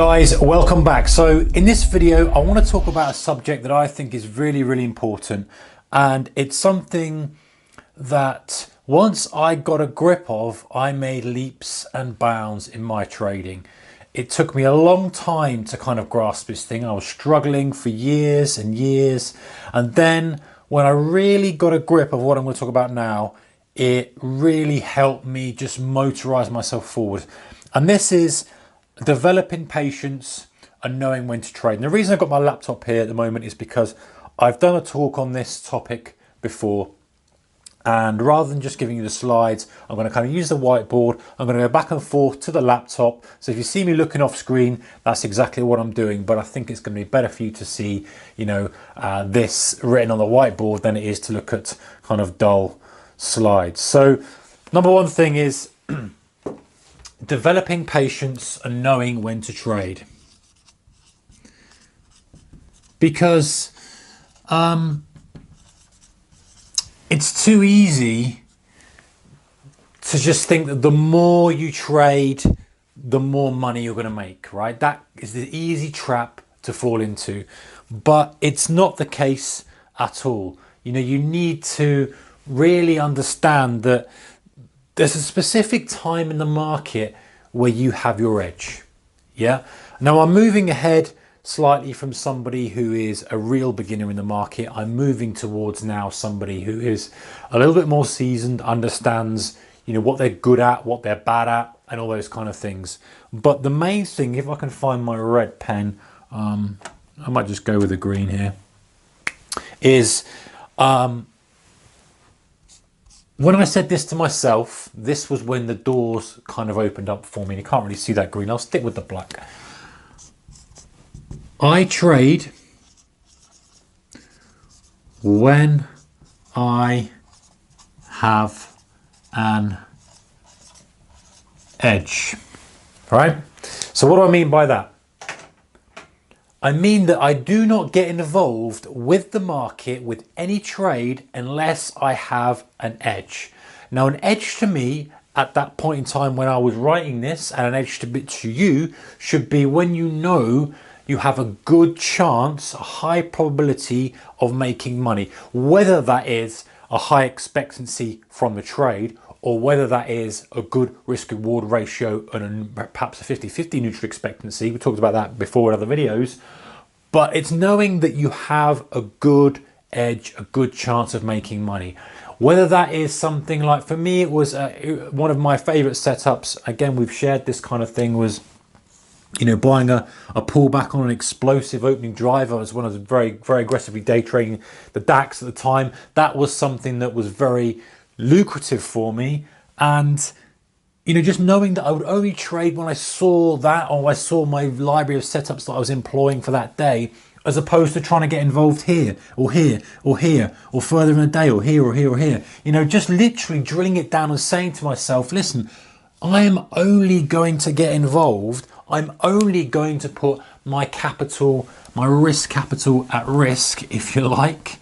Guys, welcome back. So in this video, I want to talk about a subject that I think is really, really important. And it's something that once I got a grip of, I made leaps and bounds in my trading. It took me a long time to kind of grasp this thing. I was struggling for years and years. And then when I really got a grip of what I'm going to talk about now, it really helped me just motorize myself forward. And this is developing patience and knowing when to trade. And the reason I've got my laptop here at the moment is because I've done a talk on this topic before, and rather than just giving you the slides, I'm going to kind of use the whiteboard. I'm going to go back and forth to the laptop. So if you see me looking off screen, that's exactly what I'm doing. But I think it's going to be better for you to see, this written on the whiteboard than it is to look at kind of dull slides. So number one thing is developing patience and knowing when to trade, because it's too easy to just think that the more you trade, the more money you're going to make, right? That is the easy trap to fall into, but it's not the case at all. You need to really understand that there's a specific time in the market where you have your edge. Yeah. Now I'm moving ahead slightly from somebody who is a real beginner in the market. I'm moving towards now somebody who is a little bit more seasoned, understands, what they're good at, what they're bad at, and all those kind of things. But the main thing, if I can find my red pen, I might just go with the green here, is when I said this to myself, this was when the doors kind of opened up for me. You can't really see that green. I'll stick with the black. I trade when I have an edge, right? So what do I mean by that? I mean that I do not get involved with the market, with any trade, unless I have an edge. Now, an edge to me at that point in time when I was writing this, and an edge to you, should be when you have a good chance, a high probability of making money. Whether that is a high expectancy from the trade, or whether that is a good risk-reward ratio and perhaps a 50-50 neutral expectancy. We talked about that before in other videos. But it's knowing that you have a good edge, a good chance of making money. Whether that is something like, for me, it was one of my favorite setups. Again, we've shared this kind of thing, was buying a pullback on an explosive opening driver as when I was very, very aggressively day trading the DAX at the time. That was something that was very lucrative for me. And just knowing that I would only trade when I saw that, or I saw my library of setups that I was employing for that day, as opposed to trying to get involved here or here or here or further in a day or here or here or here. Just literally drilling it down and saying to myself, listen, I am only going to get involved. I'm only going to put my capital, my risk capital at risk, if you like,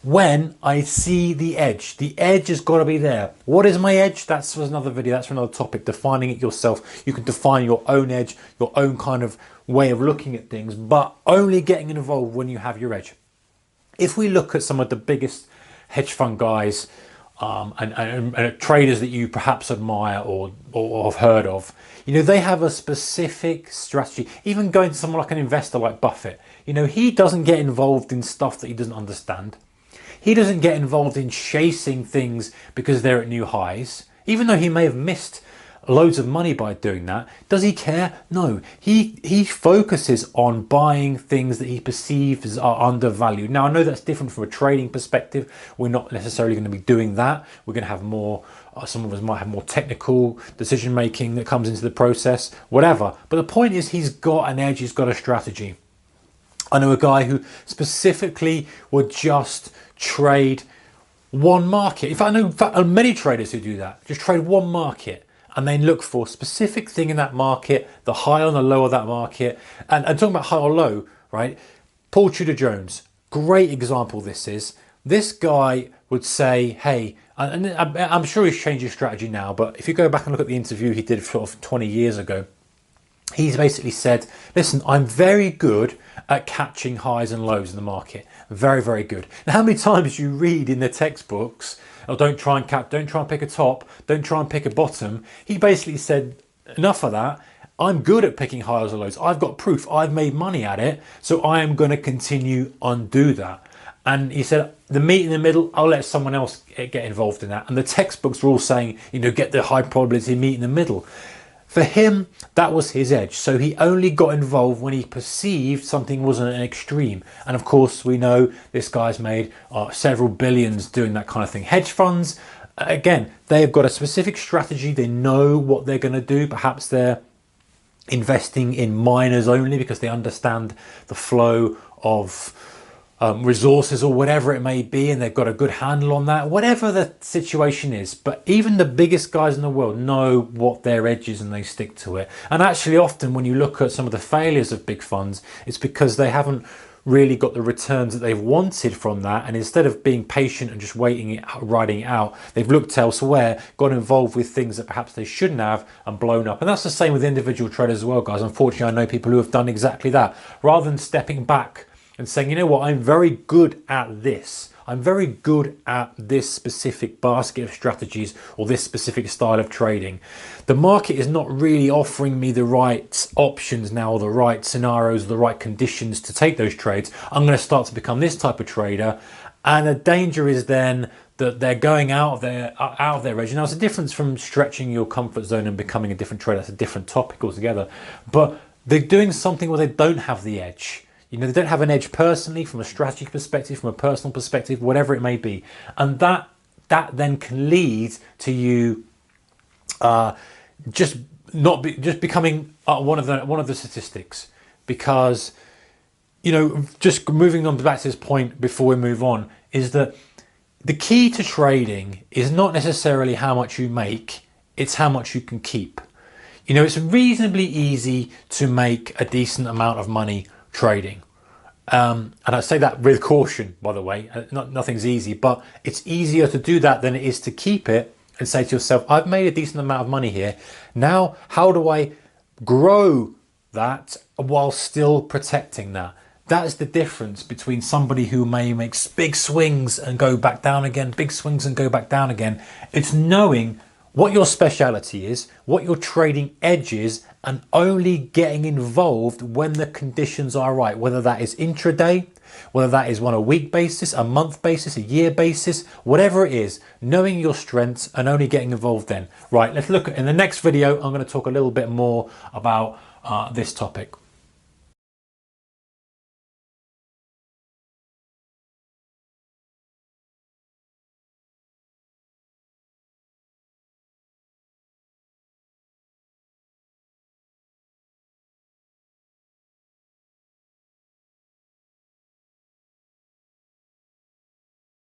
when I see the edge. The edge has got to be there. What is my edge? That's for another video. That's for another topic. Defining it yourself. You can define your own edge, your own kind of way of looking at things, but only getting involved when you have your edge. If we look at some of the biggest hedge fund guys and traders that you perhaps admire or have heard of, they have a specific strategy. Even going to someone like an investor like Buffett, he doesn't get involved in stuff that he doesn't understand. He doesn't get involved in chasing things because they're at new highs, even though he may have missed loads of money by doing that. Does he care? No. He focuses on buying things that he perceives are undervalued. Now, I know that's different from a trading perspective. We're not necessarily going to be doing that. We're going to have more, some of us might have more technical decision making that comes into the process, whatever. But the point is, he's got an edge, he's got a strategy. I know a guy who specifically would just trade one market. In fact, I know many traders who do that. Just trade one market and then look for a specific thing in that market, the high or the low of that market. And talking about high or low, right? Paul Tudor Jones, great example this is. This guy would say, hey, and I'm sure he's changed his strategy now, but if you go back and look at the interview he did sort of 20 years ago, he's basically said, listen, I'm very good at catching highs and lows in the market. Very, very good. Now, how many times you read in the textbooks, oh, don't try and pick a top, don't try and pick a bottom. He basically said, enough of that. I'm good at picking highs and lows. I've got proof. I've made money at it. So I am going to continue on do that. And he said, the meat in the middle, I'll let someone else get involved in that. And the textbooks were all saying, you know, get the high probability meat in the middle. For him, that was his edge. So he only got involved when he perceived something wasn't an extreme. And of course, we know this guy's made several billions doing that kind of thing. Hedge funds, again, they have got a specific strategy. They know what they're going to do. Perhaps they're investing in miners only because they understand the flow of resources or whatever it may be, and they've got a good handle on that, whatever the situation is. But even the biggest guys in the world know what their edge is and they stick to it. And actually often when you look at some of the failures of big funds, it's because they haven't really got the returns that they've wanted from that, and instead of being patient and just riding it out, they've looked elsewhere, got involved with things that perhaps they shouldn't have, and blown up. And that's the same with individual traders as well, guys. Unfortunately, I know people who have done exactly that. Rather than stepping back and saying, you know what, I'm very good at this. I'm very good at this specific basket of strategies or this specific style of trading. The market is not really offering me the right options now, or the right scenarios, the right conditions to take those trades. I'm going to start to become this type of trader. And the danger is then that they're going out of their edge. Now, it's a difference from stretching your comfort zone and becoming a different trader. That's a different topic altogether. But they're doing something where they don't have the edge. You know, they don't have an edge personally, from a strategy perspective, from a personal perspective, whatever it may be. And that then can lead to you just becoming one of the statistics. Because, you know, just moving on back to this point before we move on, is that the key to trading is not necessarily how much you make, it's how much you can keep. You know, it's reasonably easy to make a decent amount of money trading. And I say that with caution, by the way. Nothing's easy, but it's easier to do that than it is to keep it and say to yourself, I've made a decent amount of money here. Now, how do I grow that while still protecting that? That is the difference between somebody who may make big swings and go back down again, big swings and go back down again. It's knowing what your speciality is, what your trading edge is, and only getting involved when the conditions are right, whether that is intraday, whether that is on a week basis, a month basis, a year basis, whatever it is, knowing your strengths and only getting involved then. Right, let's look at, in the next video, I'm going to talk a little bit more about this topic.